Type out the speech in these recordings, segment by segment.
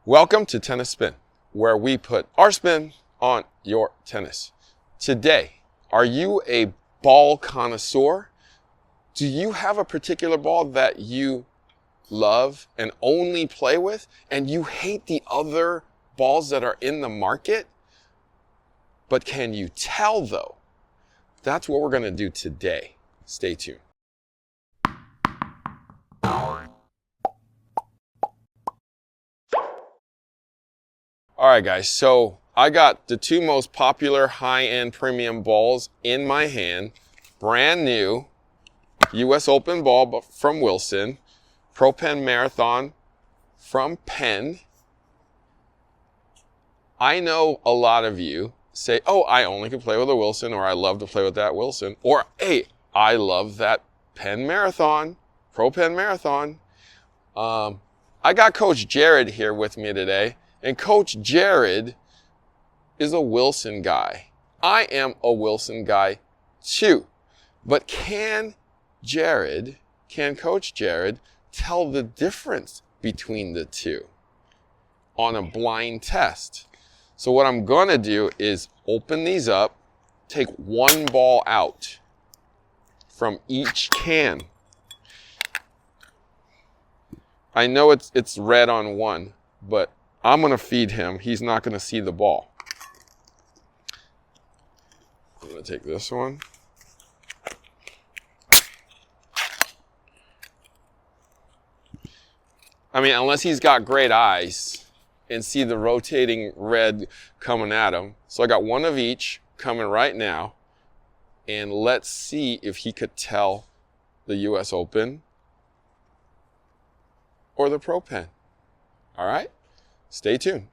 Welcome to Tennis Spin, where we put our spin on your tennis. Today, are you a ball connoisseur? Do you have a particular ball that you love and only play with, and you hate the other balls that are in the market? But can you tell though? That's what we're going to do today. Stay tuned. All right, guys, so I got the two most popular high-end premium balls in my hand. Brand new US Open ball from Wilson, Penn Marathon from Penn. I know a lot of you say, oh, I only can play with a Wilson, or I love to play with that Wilson, or hey, I love that Penn Marathon, Penn Marathon. I got Coach Jerod here with me today. And Coach Jerod is a Wilson guy. I am a Wilson guy too. But can Coach Jerod tell the difference between the two on a blind test? So what I'm going to do is open these up, take one ball out from each can. I know it's red on one, but I'm going to feed him. He's not going to see the ball. I'm going to take this one. I mean, unless he's got great eyes and see the rotating red coming at him. So I got one of each coming right now. And let's see if he could tell the US Open or the Penn. All right? Stay tuned.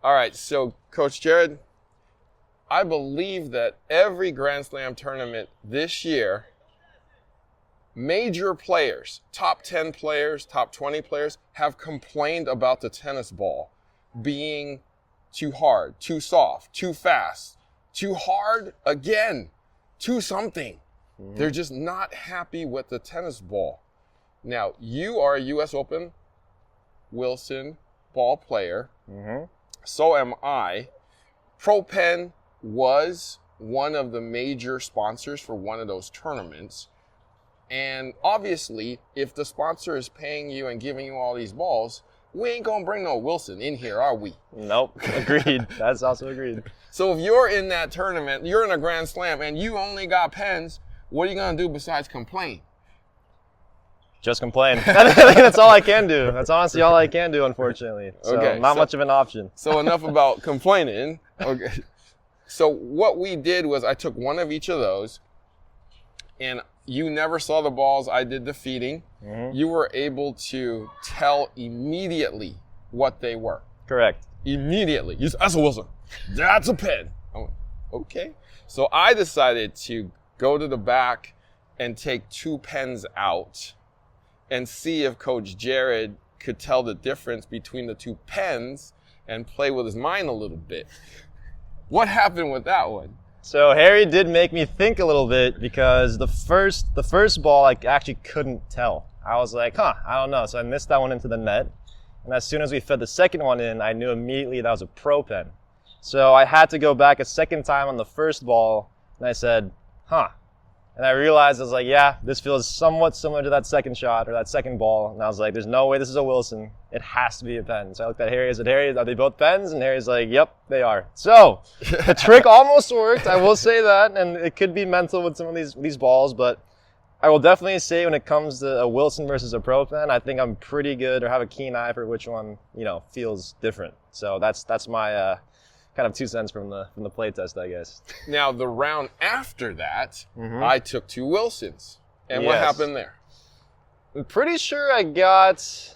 All right, so Coach Jerod, I believe that every Grand Slam tournament this year, major players, top 10 players, top 20 players, have complained about the tennis ball being too hard, too soft, too fast, too hard, again, too something. They're just not happy with the tennis ball. Now, you are a US Open Wilson ball player. So am I. Penn was one of the major sponsors for one of those tournaments. And obviously, if the sponsor is paying you and giving you all these balls, we ain't gonna bring no Wilson in here, are we? Nope, agreed. That's also agreed. So if you're in that tournament, you're in a Grand Slam, and you only got Penns, what are you gonna do besides complain? Just complain. I think that's all I can do. That's honestly all I can do, unfortunately. So okay, not much of an option. So enough about complaining. Okay. So what we did was I took one of each of those, and you never saw the balls. I did the feeding. Mm-hmm. You were able to tell immediately what they were. Correct. Immediately. You said, that's a Wilson. That's a Penn. I went, okay. So I decided to go to the back and take 2 Penns out and see if Coach Jerod could tell the difference between the 2 Penns and play with his mind a little bit. What happened with that one? So Harry did make me think a little bit, because the first ball I actually couldn't tell. I was like, I don't know. So I missed that one into the net. And as soon as we fed the second one in, I knew immediately that was a Pro Penn. So I had to go back a second time on the first ball, and I said, And I realized, I was like, yeah, this feels somewhat similar to that second shot or that second ball. And I was like, there's no way this is a Wilson. It has to be a Penn. So I looked at Harry. I said, Harry, are they both Penns? And Harry's like, yep, they are. So the trick almost worked. I will say that. And it could be mental with some of these balls. But I will definitely say when it comes to a Wilson versus a Pro Penn, I think I'm pretty good, or have a keen eye for which one, feels different. So that's my kind of 2 cents from the play test, I guess. Now, the round after that, Mm-hmm. I took 2 Wilsons. And what Yes. happened there? I'm pretty sure I can't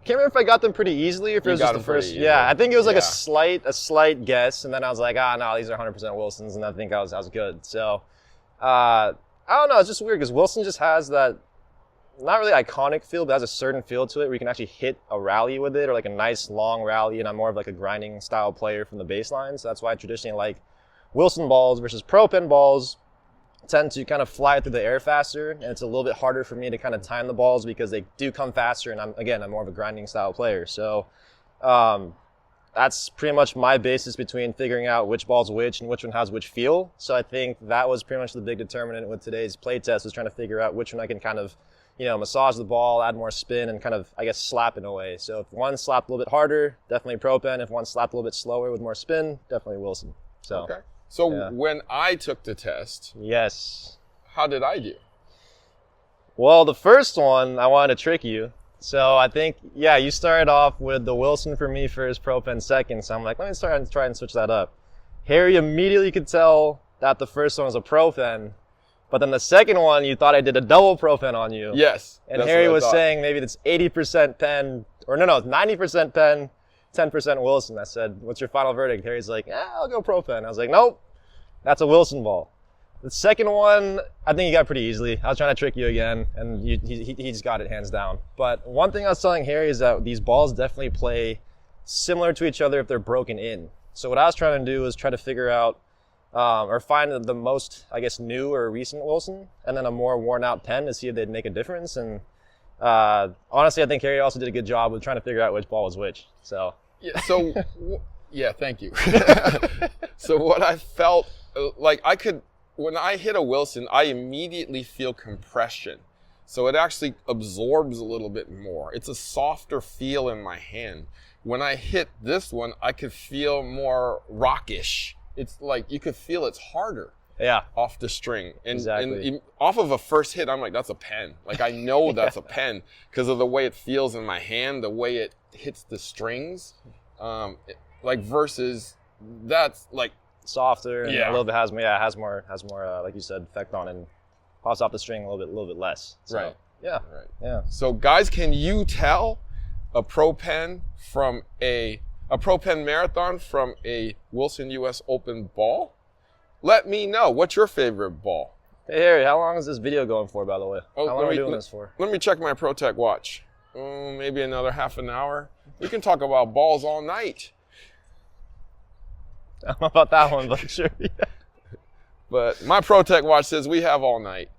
remember if I got them pretty easily or if it You was got just the them pretty first. easy. Yeah, I think it was like Yeah. a slight guess, and then I was like, no, these are 100% Wilsons, and I think I was good. So, I don't know, it's just weird because Wilson just has that, not really iconic feel, but has a certain feel to it where you can actually hit a rally with it, or like a nice long rally, and I'm more of like a grinding style player from the baseline, so that's why I traditionally like Wilson balls versus Pro Penn balls. Tend to kind of fly through the air faster, and it's a little bit harder for me to kind of time the balls because they do come faster, and I'm more of a grinding style player. So that's pretty much my basis between figuring out which ball's which and which one has which feel. So I think that was pretty much the big determinant with today's play test, was trying to figure out which one I can kind of, massage the ball, add more spin, and kind of, I guess, slap in a way. So if one slapped a little bit harder, definitely Pro Penn. If one slapped a little bit slower with more spin, definitely Wilson. So. Okay. So Yeah. when I took the test, Yes. how did I do? Well, the first one, I wanted to trick you. So I think, you started off with the Wilson for me first, Pro Penn second. So I'm like, let me try and switch that up. Harry immediately could tell that the first one was a Pro Penn, but then the second one, you thought I did a double Pro Penn on you. Yes. And that's Harry what I was thought. saying maybe it's 80% Penn, or no, 90% Penn, 10% Wilson. I said, what's your final verdict? Harry's like, I'll go Pro Penn. I was like, nope, that's a Wilson ball. The second one, I think he got pretty easily. I was trying to trick you again, and he just got it hands down. But one thing I was telling Harry is that these balls definitely play similar to each other if they're broken in. So what I was trying to do was try to figure out or find the most, I guess, new or recent Wilson, and then a more worn out Penn to see if they'd make a difference. And honestly, I think Harry also did a good job with trying to figure out which ball was which. So Yeah, so, yeah, thank you. So what I felt like when I hit a Wilson, I immediately feel compression. So it actually absorbs a little bit more. It's a softer feel in my hand. When I hit this one, I could feel more rockish. It's like you could feel it's harder yeah, off the string. And, Exactly. and off of a first hit, I'm like, that's a Penn. Like I know that's a Penn because of the way it feels in my hand, the way it hits the strings. Versus that's like, softer and Yeah. a little bit has more like you said, effect on it, and pops off the string a little bit less. So, Right. Yeah. right. Yeah. So guys, can you tell a Pro Penn from a Pro Penn marathon from a Wilson US Open ball? Let me know. What's your favorite ball? Hey Harry, how long is this video going for, by the way? Oh, How long are we doing this for? Let me check my ProTek watch. Maybe another half an hour. We can talk about balls all night. I don't know about that one, but sure. Yeah. But my ProTek watch says we have all night.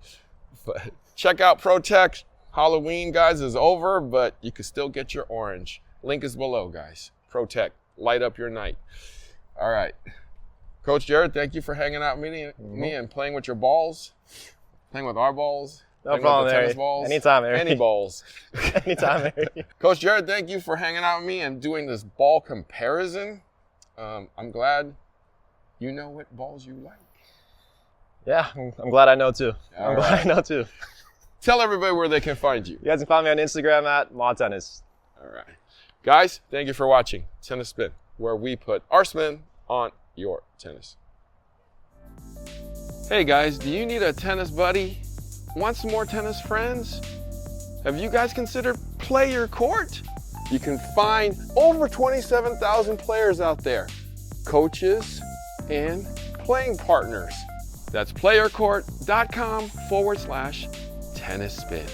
But check out ProTek. Halloween, guys, is over, but you can still get your orange. Link is below, guys. ProTek, light up your night. All right. Coach Jerod, thank you for hanging out with me and playing with your balls, playing with our balls. No playing problem, with the Harry. tennis balls. Anytime, Harry. Any balls. Anytime, Harry. Coach Jerod, thank you for hanging out with me and doing this ball comparison. I'm glad you know what balls you like. Yeah, I'm glad I know too. All I'm glad I know too. Tell everybody where they can find you. You guys can find me on Instagram at MawTennis. All right. Guys, thank you for watching Tennis Spin, where we put our spin on your tennis. Hey guys, do you need a tennis buddy? Want some more tennis friends? Have you guys considered Player Court? You can find over 27,000 players out there, coaches and playing partners. That's playercourt.com/tennis spin.